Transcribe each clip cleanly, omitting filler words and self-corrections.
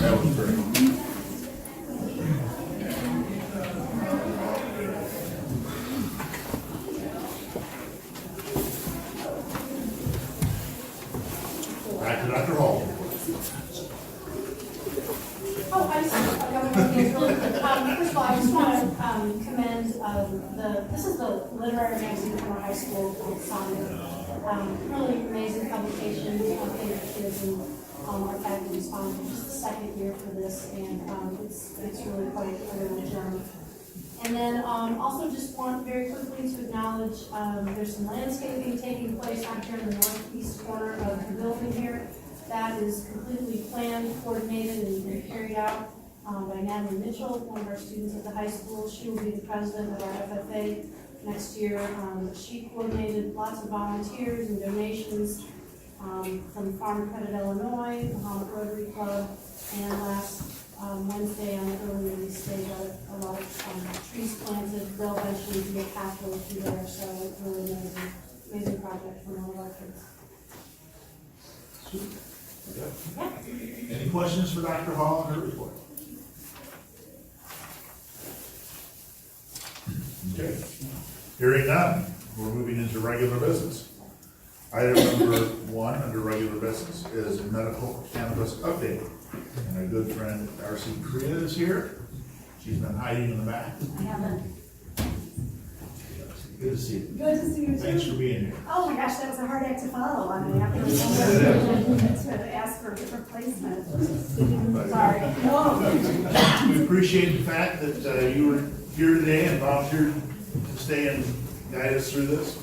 That was great. Back to Dr. Hall. Oh, I just, I've got one more thing really quick. First of all, I just want to commend this is the literary magazine from our high school called Seymour. Really amazing publication, favorite kids and our faculty sponsors. It's the second year for this, and it's really quite a little journey. And then also just want very quickly to acknowledge there's some landscaping taking place out here in the northeast corner of the building here. That is completely planned, coordinated, and carried out by Natalie Mitchell, one of our students at the high school. She will be the president of our FFA next year. She coordinated lots of volunteers and donations from Farm Credit Illinois, Mahomet Rotary Club, and last Wednesday on the early release day, a lot of trees planted. They'll eventually be a pathway through there, so it's really amazing project from all of our kids. Yeah. Any questions for Dr. Hall on her report? Okay. Hearing none, we're moving into regular business. Item number 1 under regular business is medical cannabis update. And our good friend R.C. Korea is here. She's been hiding in the back. I haven't. Good to see you. Good to see you too. Thanks for being here. Oh my gosh, that was a hard act to follow. I mean, after to ask for a different placement. Sorry. No. We appreciate the fact that you were here today and volunteered to stay and guide us through this.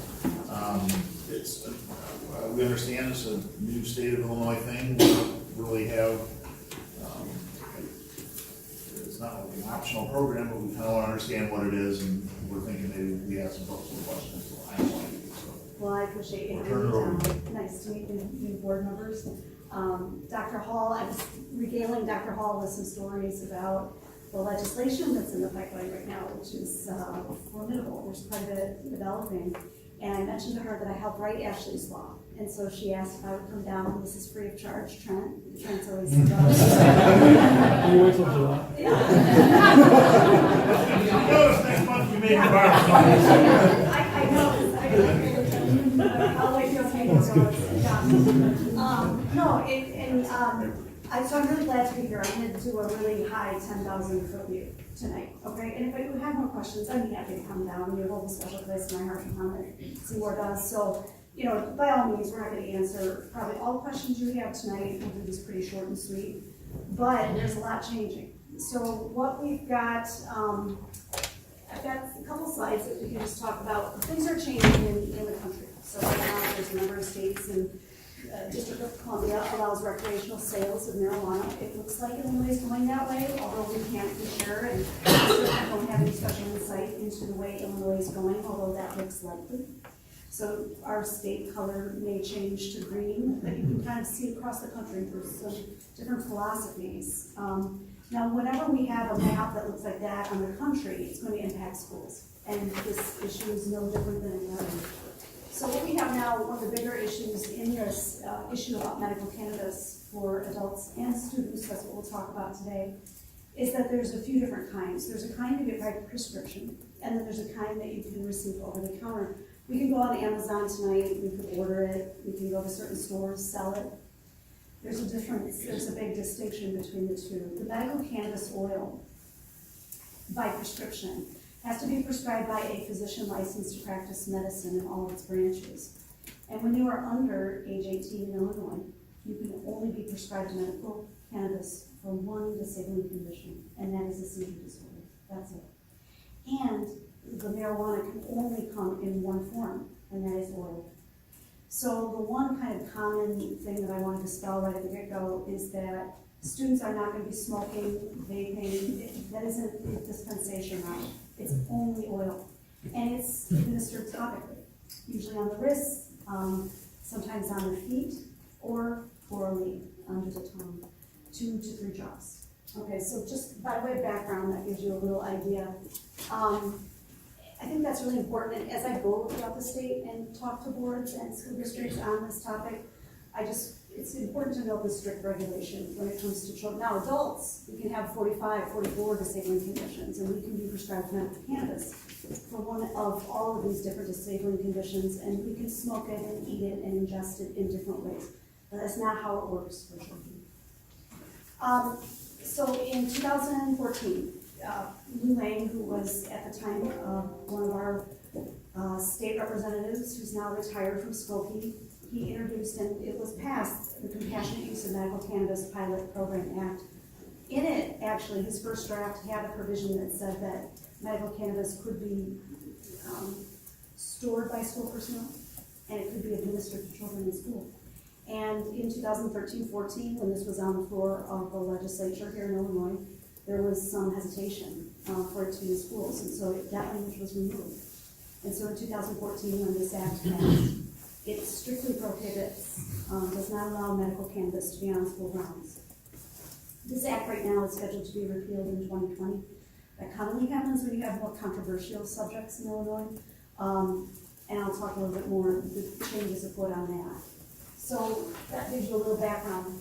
We understand it's a new state of Illinois thing. We don't really have, it's not like an optional program, but we kind of want to understand what it is, and we're thinking maybe we have some questions. So I want to do so. Well, I appreciate you. Turn it over. Nice to meet the new board members. Dr. Hall, I was regaling Dr. Hall with some stories about the legislation that's in the pipeline right now, which is formidable. There's quite a bit developing. And I mentioned to her that I helped write Ashley's law. And so she asked if I would come down. This is free of charge, Trent. Trent's always Can you wait till July? Notice next month we make a bar. I know. I'll wait till Tango goes. So I'm really glad to be here. I'm going to do a really high 10,000 foot view tonight, okay? And if you have more questions, I'd be happy to come down. You hold a special place in my heart, Mahomet, Seymour does. So, you know, by all means, we're not going to answer probably all questions you have tonight. We'll do this pretty short and sweet, but there's a lot changing. So what we've got, I've got a couple slides that we can just talk about. Things are changing in the country. So right now, there's a number of states and District of Columbia allows recreational sales of marijuana. It looks like Illinois is going that way, although we can't be sure, and I don't have any special insight into the way Illinois is going, although that looks likely. So our state color may change to green, but you can kind of see across the country there's some different philosophies. Now, whenever we have a map that looks like that on the country, it's going to impact schools, and this issue is no different than any other. So what we have now, one of the bigger issues in this issue about medical cannabis for adults and students, that's what we'll talk about today, is that there's a few different kinds. There's a kind you get by prescription, and then there's a kind that you can receive over the counter. We can go on Amazon tonight, we can order it, we can go to certain stores, sell it. There's a difference, there's a big distinction between the two. The medical cannabis oil, by prescription, has to be prescribed by a physician licensed to practice medicine in all of its branches. And when you are under age 18 in Illinois, you can only be prescribed medical cannabis for one disabling condition, and that is a seizure disorder. That's it. And the marijuana can only come in one form, and that is oil. So the one kind of common thing that I want to dispel right at the get-go is that students are not going to be smoking, vaping. That isn't a dispensation route. It's only oil. And it's administered topically, usually on the wrists, sometimes on the feet, or orally under the tongue, 2 to 3 drops. Okay, so just by way of background, that gives you a little idea. I think that's really important. And as I go throughout the state and talk to boards and school districts on this topic, it's important to know the strict regulation when it comes to children. Now, adults, we can have 45, 44 disabling conditions, and we can be prescribed medical cannabis for one of all of these different disabling conditions, and we can smoke it and eat it and ingest it in different ways. But that's not how it works for children. So in 2014, Lou Lang, who was at the time one of our state representatives, who's now retired from Skokie, he introduced, and it was passed, the Compassionate Use of Medical Cannabis Pilot Program Act. In it, actually, his first draft had a provision that said that medical cannabis could be stored by school personnel, and it could be administered to children in school. And in 2013-14, when this was on the floor of the legislature here in Illinois, there was some hesitation for it to be in schools, and so that language was removed. And so in 2014, when this act passed, it strictly prohibits, does not allow medical cannabis to be on school grounds. This act right now is scheduled to be repealed in 2020. That commonly happens when you have more controversial subjects in Illinois. And I'll talk a little bit more, the changes afoot on that. So that gives you a little background.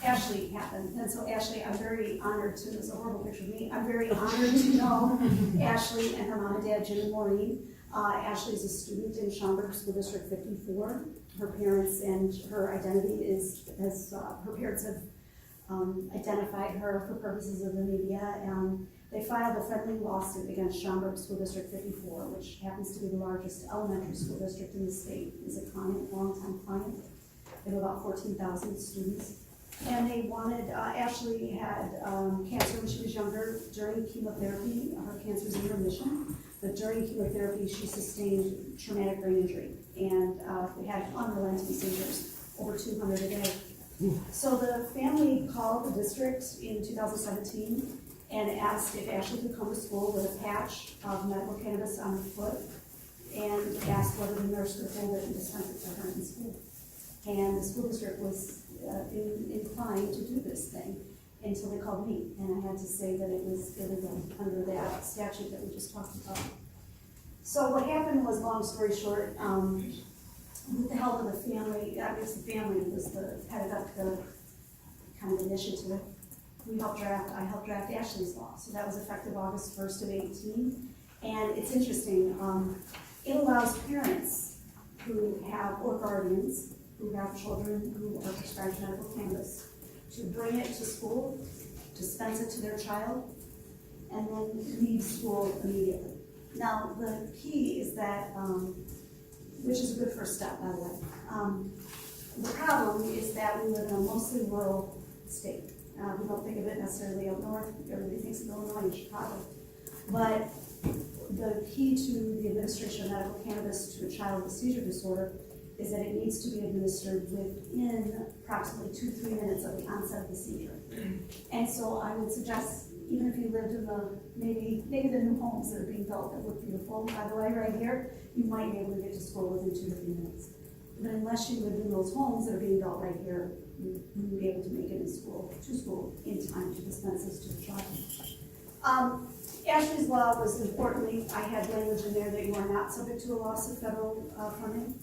Ashley happened, and so Ashley, I'm very honored to, it's a horrible picture of me, I'm very honored to know Ashley and her mom and dad, Jim and Maureen. Ashley is a student in Schaumburg School District 54. Her parents and her identity is, her parents have identified her for purposes of the media, and they filed a friendly lawsuit against Schaumburg School District 54, which happens to be the largest elementary school district in the state, is a client, longtime client. They have about 14,000 students. And they wanted, Ashley had cancer when she was younger. During chemotherapy, her cancer was in remission, but during chemotherapy, she sustained traumatic brain injury and had unrelenting seizures, over 200 a day. So the family called the district in 2017 and asked if Ashley could come to school with a patch of medical cannabis on her foot, and asked whether the nurse could hold it and dispense it to her in school. And the school district was inclined to do this thing until they called me, and I had to say that it was illegal under that statute that we just talked about. So what happened was, long story short, with the help of the family, I guess the family was headed up the kind of initiative. I helped draft Ashley's law, so that was effective August 1st of 18. And it's interesting, it allows parents who have, or guardians, who have children who are prescribed medical cannabis to bring it to school, dispense it to their child, and then leave school immediately. Now, the key is that, which is a good first step, by the way. The problem is that we live in a mostly rural state. We don't think of it necessarily up north. Everybody thinks of Illinois and Chicago. But the key to the administration of medical cannabis to a child with seizure disorder is that it needs to be administered within approximately 2-3 minutes of the onset of the seizure. And so I would suggest, even if you lived in the, maybe the new homes that are being built that look beautiful, by the way, right here, you might be able to get to school within 2 to 3 minutes. But unless you lived in those homes that are being built right here, you wouldn't be able to make it to school in time to dispense this to the child. Ashley's law was, importantly, I had language in there that you are not subject to a loss of federal funding.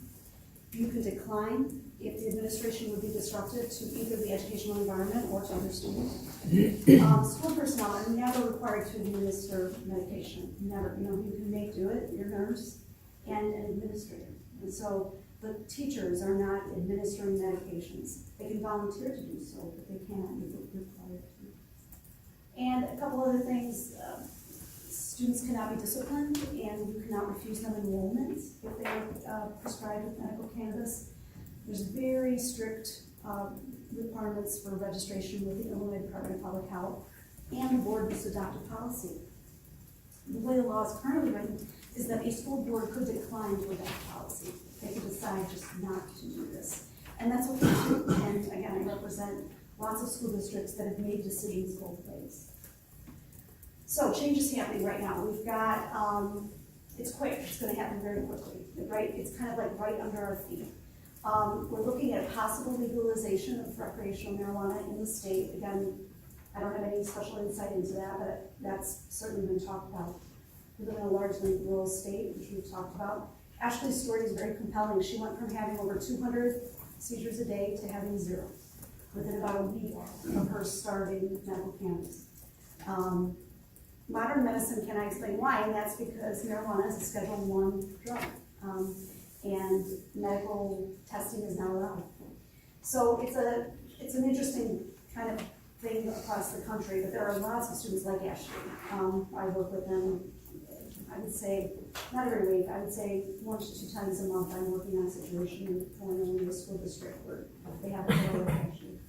You can decline if the administration would be disruptive to either the educational environment or to other students. School personnel are never required to administer medication. Never. You can do it, your nurse, and an administrator. And so the teachers are not administering medications. They can volunteer to do so, but they cannot be required to. And a couple other things. Students cannot be disciplined, and you cannot refuse them enrollment if they are prescribed with medical cannabis. There's very strict requirements for registration with the Illinois Department of Public Health, and the board must adopt a policy. The way the law is currently written is that a school board could decline to adopt policy. They could decide just not to do this. And that's what they do. And again, I represent lots of school districts that have made decisions both ways. So change is happening right now. We've got, it's quick, it's gonna happen very quickly, right? It's kind of like right under our feet. We're looking at possible legalization of recreational marijuana in the state. Again, I don't have any special insight into that, but that's certainly been talked about. We live in a largely rural state, which we've talked about. Ashley's story is very compelling. She went from having over 200 seizures a day to having 0 within about a week of her starting medical cannabis. Modern medicine cannot explain why, and that's because marijuana is a Schedule I drug, and medical testing is not allowed. So it's an interesting kind of thing across the country, but there are lots of students like Ashley. I work with them, I would say, not every week, I would say 1 to 2 times a month. I'm working on a situation in Illinois school district where they have a lower actually.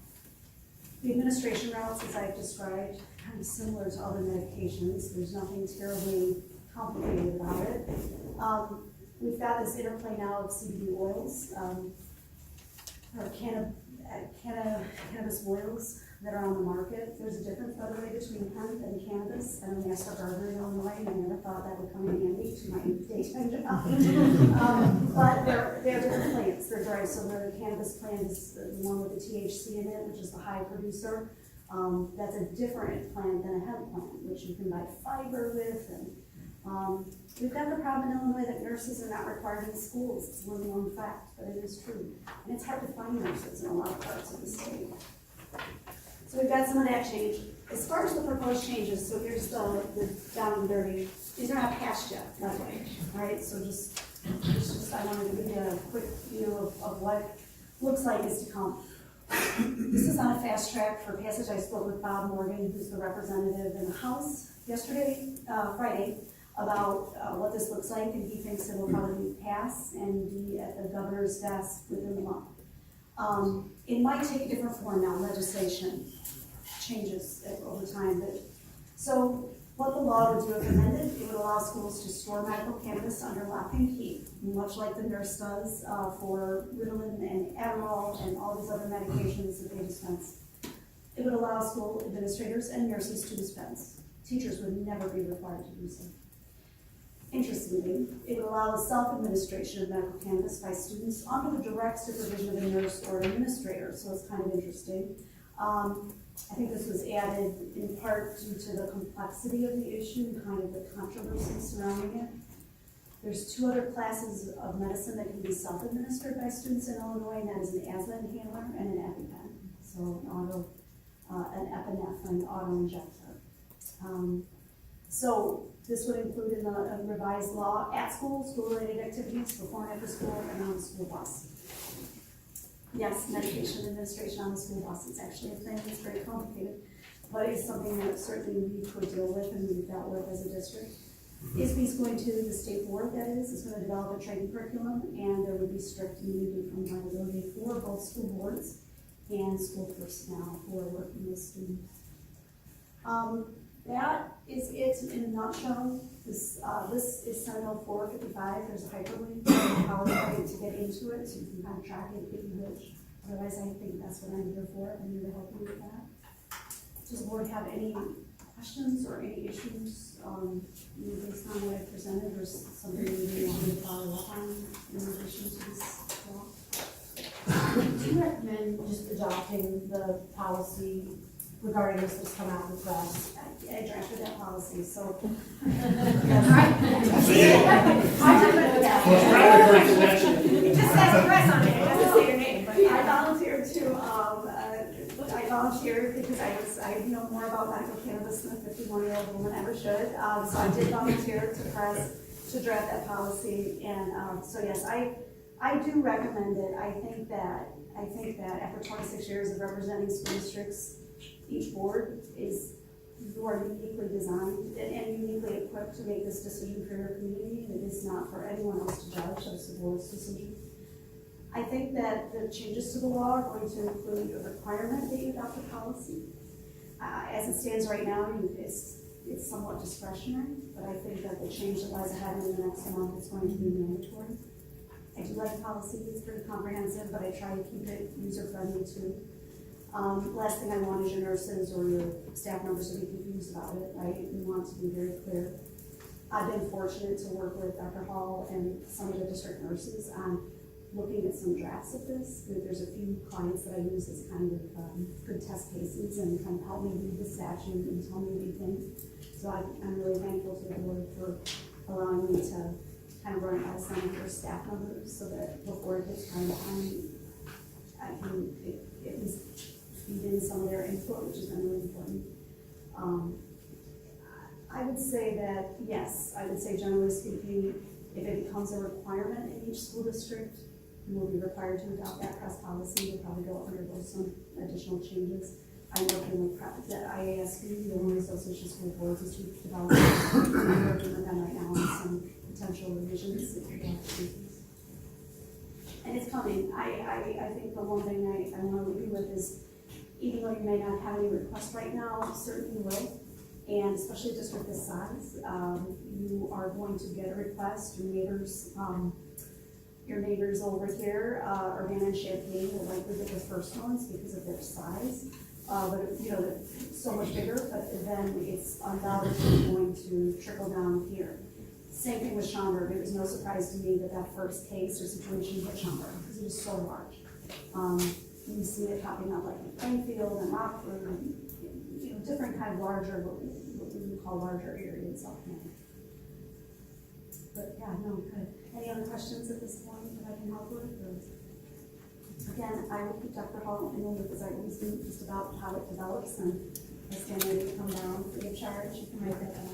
The administration routes, as I've described, kind of similar to other medications. There's nothing terribly complicated about it. We've got this interplay now of CBD oils, or cannabis oils that are on the market. There's a difference, by the way, between hemp and cannabis. I'm a master gardener in Illinois, and I never thought that would come in handy to my daytime job. But they're different plants. They're dry. So the cannabis plant is the one with the THC in it, which is the high producer. That's a different plant than a hemp plant, which you can buy fiber with. And we've got the problem in Illinois that nurses are not required in schools. It's a well-known fact, but it is true. And it's hard to find nurses in a lot of parts of the state. So we've got some of that change. As far as the proposed changes, so here's the down and dirty. These are not passed yet, by the way. All right, so just I wanted to give you a quick view of what looks like is to come. This is on a fast track for passage. I spoke with Bob Morgan, who's the representative in the House Friday, about what this looks like, and he thinks it will probably pass and be at the governor's desk within a month. It might take a different form now, legislation changes over time. But so what the law would do if amended, it would allow schools to store medical cannabis under lock and key, much like the nurse does for Ritalin and Adderall and all these other medications that they dispense. It would allow school administrators and nurses to dispense. Teachers would never be required to do so. Interestingly, it would allow the self-administration of medical cannabis by students under the direct supervision of a nurse or an administrator, so it's kind of interesting. I think this was added in part due to the complexity of the issue and kind of the controversy surrounding it. There's 2 other classes of medicine that can be self-administered by students in Illinois, and that is an asthma inhaler and an EpiPen, so an epinephrine auto-injector. So this would include in a revised law at school-related activities, before and after school, and on the school bus. Yes, medication administration on the school bus is actually a thing. It's very complicated, but it's something that certainly we could deal with and we've dealt with as a district. ISB's going to the state board, that is going to develop a training curriculum, and there would be strict immunity from liability for both school boards and school personnel who are working with students. That is it in a nutshell. This is Senate Bill 455. There's a hyperlink in the PowerPoint to get into it, so you can kind of track it if you wish. Otherwise, I think that's what I'm here for. I'm here to help you with that. Does the board have any questions or any issues based on what I presented, or something you want me to follow up on in addition to this law? Do you recommend just adopting the policy regarding this that's come out in the press? I drafted that policy, so. I took it, It just says press on it, it doesn't say your name, but I volunteered because I know more about medical cannabis than a 51-year-old woman ever should. So I did volunteer to draft that policy, and so yes, I do recommend it. I think that after 26 years of representing school districts, each board you are uniquely designed and uniquely equipped to make this decision for your community, and it is not for anyone else to judge. That's the board's decision. I think that the changes to the law are going to include a requirement that you adopt a policy. As it stands right now, it's somewhat discretionary, but I think that the change that lies ahead in the next month is going to be mandatory. I do like the policy, it's pretty comprehensive, but I try to keep it user-friendly too. Last thing I want is your nurses or your staff members to be confused about it, right? We want to be very clear. I've been fortunate to work with Dr. Hall and some of the district nurses on looking at some drafts of this. There's a few clients that I use as kind of good test cases and kind of help me read the statute and tell me read things. So I'm really thankful to the board for allowing me to kind of run it by some of your staff members so that before it gets time I can at least feed in some of their input, which has been really important. I would say that, yes, I would say generally speaking, if it becomes a requirement in each school district, we will be required to adopt that press policy. We'll probably go undergo some additional changes. I'm working with the IASB, the Illinois Association of School Boards, is to develop. I'm working with them right now on some potential revisions. And it's coming. I think the one thing I want to leave you with is, even though you may not have any requests right now, certainly will. And especially a district this size, you are going to get a request. Your neighbors over here, Urbana and Champaign, will likely get the first ones because of their size. But you know, they're so much bigger, but then it's undoubtedly going to trickle down here. Same thing with Schaumburg. It was no surprise to me that first case or situation hit Schaumburg because it was so large. You see it popping up like in Plainfield and Rockford, and you know, different kind of larger, what we would call larger areas up there. But yeah, no, good. Any other questions at this point that I can help with? Or? Again, I will keep Dr. Hall in the loop as I always do, just about how it develops, and as getting ready to come down free of charge. You can write that down.